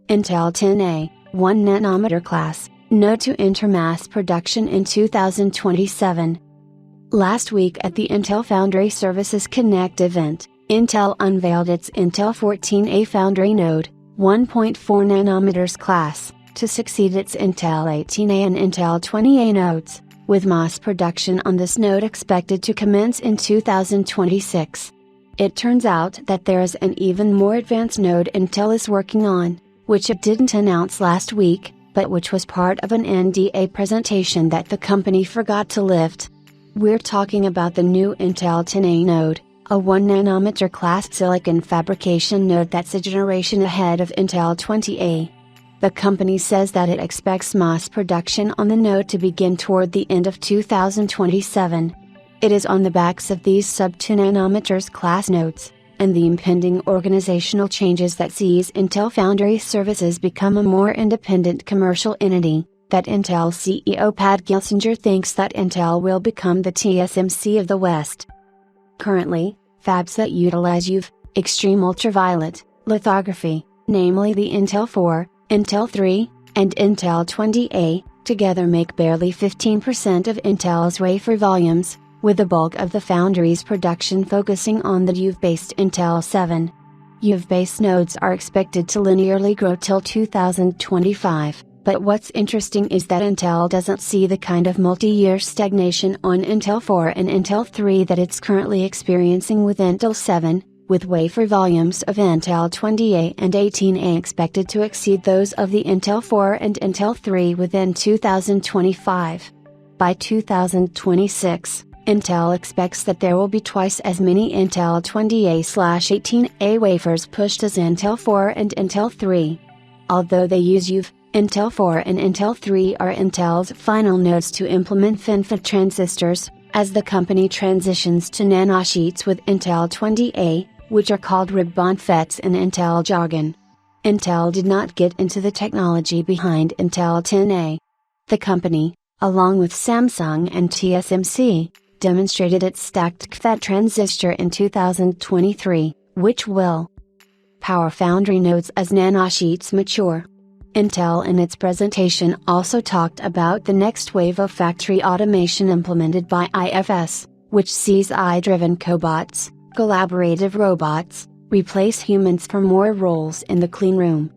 Intel 10A, 1nm class, node to enter mass production in 2027. Last week at the Intel Foundry Services Connect event, Intel unveiled its Intel 14A Foundry node, 1.4nm class, to succeed its Intel 18A and Intel 20A nodes, with mass production on this node expected to commence in 2026. It turns out that there is an even more advanced node Intel is working on, which it didn't announce last week, but which was part of an NDA presentation that the company forgot to lift. We're talking about the new Intel 10A node, a 1nm class silicon fabrication node that's a generation ahead of Intel 20A. The company says that it expects mass production on the node to begin toward the end of 2027. It is on the backs of these sub-2nm class nodes, and the impending organizational changes that sees Intel Foundry Services become a more independent commercial entity, that Intel CEO Pat Gelsinger thinks that Intel will become the TSMC of the West. Currently, fabs that utilize UV, extreme ultraviolet, lithography, namely the Intel 4, Intel 3, and Intel 20A, together make barely 15% of Intel's wafer volumes, with the bulk of the foundry's production focusing on the UV-based Intel 7. UV-based nodes are expected to linearly grow till 2025, but what's interesting is that Intel doesn't see the kind of multi-year stagnation on Intel 4 and Intel 3 that it's currently experiencing with Intel 7, with wafer volumes of Intel 20A and 18A expected to exceed those of the Intel 4 and Intel 3 within 2025. By 2026, Intel expects that there will be twice as many Intel 20A/18A wafers pushed as Intel 4 and Intel 3. Although they use UV, Intel 4 and Intel 3 are Intel's final nodes to implement FinFET transistors, as the company transitions to nanosheets with Intel 20A, which are called ribbon FETs in Intel jargon. Intel did not get into the technology behind Intel 10A. The company, along with Samsung and TSMC, demonstrated its stacked CFET transistor in 2023, which will power foundry nodes as nanosheets mature. Intel in its presentation also talked about the next wave of factory automation implemented by IFS, which sees AI-driven cobots, collaborative robots, replace humans for more roles in the clean room.